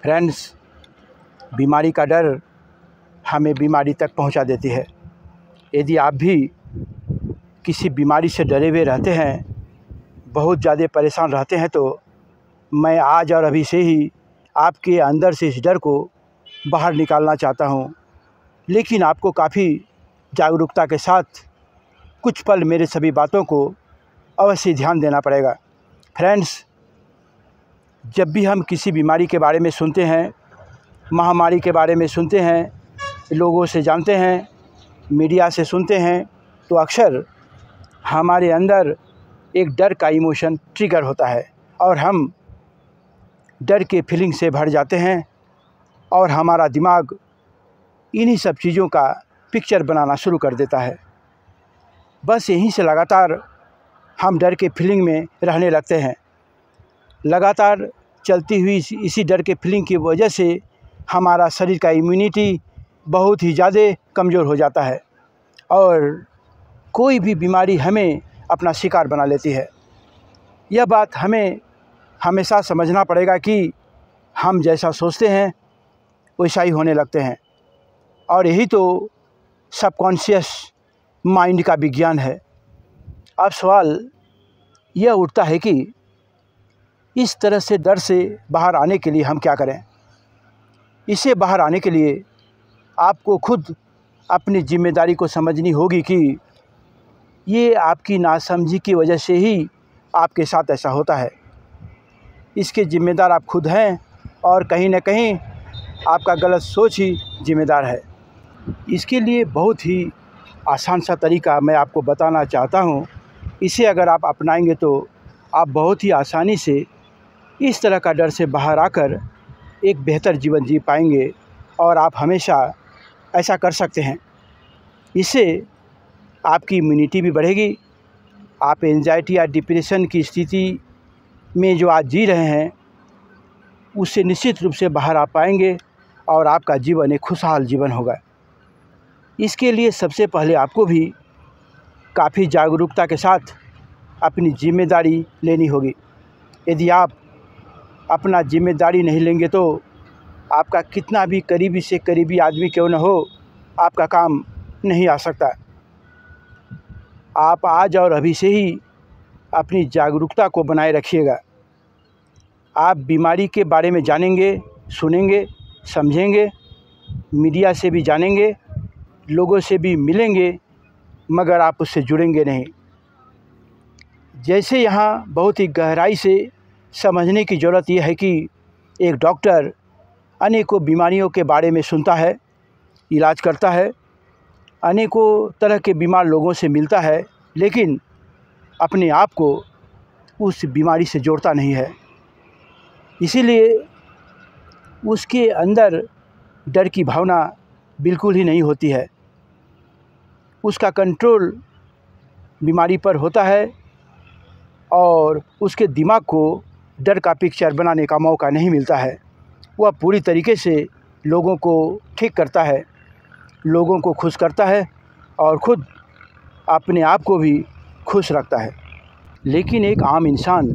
Friends, बीमारी का डर हमें बीमारी तक पहुंचा देती है। यदि आप भी किसी बीमारी से डरे हुए रहते हैं, बहुत ज़्यादा परेशान रहते हैं, तो मैं आज और अभी से ही आपके अंदर से इस डर को बाहर निकालना चाहता हूं। लेकिन आपको काफ़ी जागरूकता के साथ कुछ पल मेरे सभी बातों को अवश्य ध्यान देना पड़ेगा। फ्रेंड्स, जब भी हम किसी बीमारी के बारे में सुनते हैं, महामारी के बारे में सुनते हैं, लोगों से जानते हैं, मीडिया से सुनते हैं, तो अक्सर हमारे अंदर एक डर का इमोशन ट्रिगर होता है और हम डर के फीलिंग से भर जाते हैं और हमारा दिमाग इन्हीं सब चीज़ों का पिक्चर बनाना शुरू कर देता है। बस यहीं से लगातार हम डर के फीलिंग में रहने लगते हैं। लगातार चलती हुई इसी डर के फीलिंग की वजह से हमारा शरीर का इम्यूनिटी बहुत ही ज़्यादा कमज़ोर हो जाता है और कोई भी बीमारी हमें अपना शिकार बना लेती है। यह बात हमें हमेशा समझना पड़ेगा कि हम जैसा सोचते हैं वैसा ही होने लगते हैं और यही तो सबकॉन्शियस माइंड का विज्ञान है। अब सवाल यह उठता है कि इस तरह से डर से बाहर आने के लिए हम क्या करें। इससे बाहर आने के लिए आपको खुद अपनी जिम्मेदारी को समझनी होगी कि ये आपकी नासमझी की वजह से ही आपके साथ ऐसा होता है। इसके जिम्मेदार आप खुद हैं और कहीं न कहीं आपका गलत सोच ही जिम्मेदार है। इसके लिए बहुत ही आसान सा तरीका मैं आपको बताना चाहता हूँ। इसे अगर आप अपनाएंगे तो आप बहुत ही आसानी से इस तरह का डर से बाहर आकर एक बेहतर जीवन जी पाएंगे और आप हमेशा ऐसा कर सकते हैं। इससे आपकी इम्यूनिटी भी बढ़ेगी। आप एंजाइटी या डिप्रेशन की स्थिति में जो आज जी रहे हैं उससे निश्चित रूप से बाहर आ पाएंगे और आपका जीवन एक खुशहाल जीवन होगा। इसके लिए सबसे पहले आपको भी काफ़ी जागरूकता के साथ अपनी जिम्मेदारी लेनी होगी। यदि आप अपना जिम्मेदारी नहीं लेंगे तो आपका कितना भी करीबी से करीबी आदमी क्यों न हो, आपका काम नहीं आ सकता। आप आज और अभी से ही अपनी जागरूकता को बनाए रखिएगा। आप बीमारी के बारे में जानेंगे, सुनेंगे, समझेंगे, मीडिया से भी जानेंगे, लोगों से भी मिलेंगे, मगर आप उससे जुड़ेंगे नहीं। जैसे यहाँ बहुत ही गहराई से समझने की ज़रूरत यह है कि एक डॉक्टर अनेकों बीमारियों के बारे में सुनता है, इलाज करता है, अनेकों तरह के बीमार लोगों से मिलता है, लेकिन अपने आप को उस बीमारी से जोड़ता नहीं है। इसीलिए उसके अंदर डर की भावना बिल्कुल ही नहीं होती है। उसका कंट्रोल बीमारी पर होता है और उसके दिमाग को डर का पिक्चर बनाने का मौका नहीं मिलता है। वह पूरी तरीके से लोगों को ठीक करता है, लोगों को खुश करता है और ख़ुद अपने आप को भी खुश रखता है। लेकिन एक आम इंसान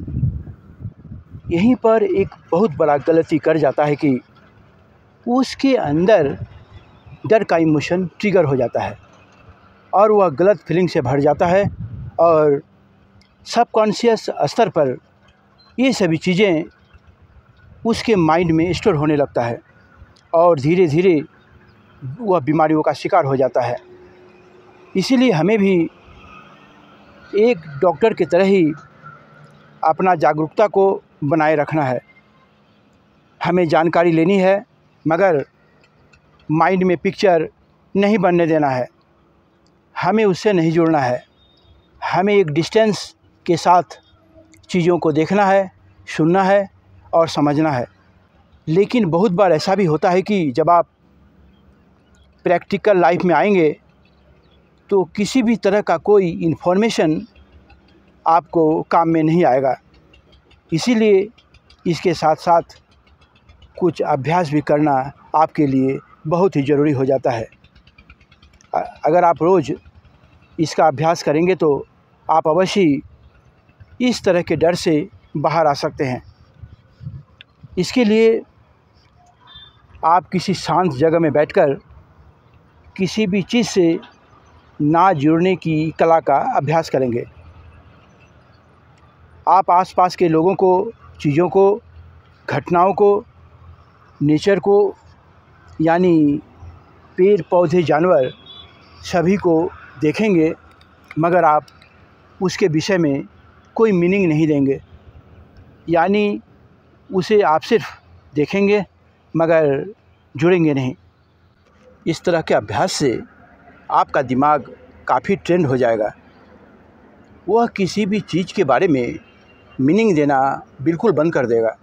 यहीं पर एक बहुत बड़ा गलती कर जाता है कि उसके अंदर डर का इमोशन ट्रिगर हो जाता है और वह गलत फीलिंग से भर जाता है और सबकॉन्शियस स्तर पर ये सभी चीज़ें उसके माइंड में स्टोर होने लगता है और धीरे धीरे वह बीमारियों का शिकार हो जाता है। इसीलिए हमें भी एक डॉक्टर की तरह ही अपना जागरूकता को बनाए रखना है। हमें जानकारी लेनी है मगर माइंड में पिक्चर नहीं बनने देना है। हमें उससे नहीं जुड़ना है। हमें एक डिस्टेंस के साथ चीज़ों को देखना है, सुनना है और समझना है। लेकिन बहुत बार ऐसा भी होता है कि जब आप प्रैक्टिकल लाइफ में आएंगे तो किसी भी तरह का कोई इन्फॉर्मेशन आपको काम में नहीं आएगा। इसीलिए इसके साथ साथ कुछ अभ्यास भी करना आपके लिए बहुत ही ज़रूरी हो जाता है। अगर आप रोज़ इसका अभ्यास करेंगे तो आप अवश्य इस तरह के डर से बाहर आ सकते हैं। इसके लिए आप किसी शांत जगह में बैठकर किसी भी चीज़ से ना जुड़ने की कला का अभ्यास करेंगे। आप आसपास के लोगों को, चीज़ों को, घटनाओं को, नेचर को, यानी पेड़ पौधे, जानवर सभी को देखेंगे, मगर आप उसके विषय में कोई मीनिंग नहीं देंगे। यानी उसे आप सिर्फ देखेंगे मगर जुड़ेंगे नहीं। इस तरह के अभ्यास से आपका दिमाग काफ़ी ट्रेंड हो जाएगा। वह किसी भी चीज़ के बारे में मीनिंग देना बिल्कुल बंद कर देगा।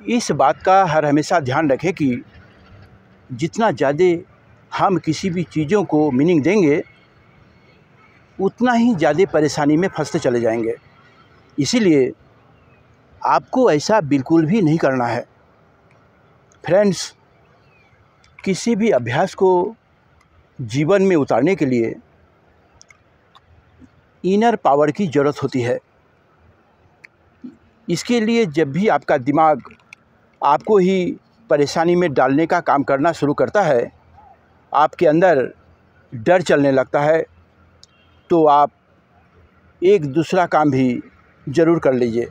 इस बात का हर हमेशा ध्यान रखें कि जितना ज़्यादा हम किसी भी चीज़ों को मीनिंग देंगे, उतना ही ज़्यादा परेशानी में फंसते चले जाएंगे। इसीलिए आपको ऐसा बिल्कुल भी नहीं करना है। फ्रेंड्स, किसी भी अभ्यास को जीवन में उतारने के लिए इनर पावर की ज़रूरत होती है। इसके लिए जब भी आपका दिमाग आपको ही परेशानी में डालने का काम करना शुरू करता है, आपके अंदर डर चलने लगता है, तो आप एक दूसरा काम भी ज़रूर कर लीजिए।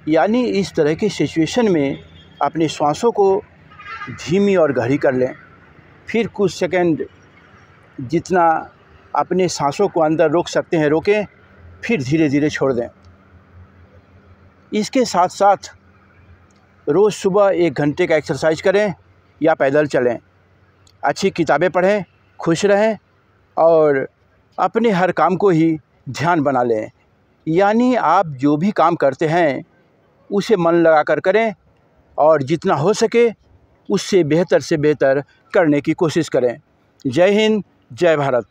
यानी इस तरह की सिचुएशन में अपने श्वासों को धीमी और गहरी कर लें। फिर कुछ सेकंड जितना अपने सांसों को अंदर रोक सकते हैं रोकें, फिर धीरे धीरे छोड़ दें। इसके साथ साथ रोज़ सुबह 1 घंटे का एक्सरसाइज करें या पैदल चलें। अच्छी किताबें पढ़ें, खुश रहें और अपने हर काम को ही ध्यान बना लें। यानी आप जो भी काम करते हैं उसे मन लगाकर करें और जितना हो सके उससे बेहतर से बेहतर करने की कोशिश करें। जय हिंद, जय भारत।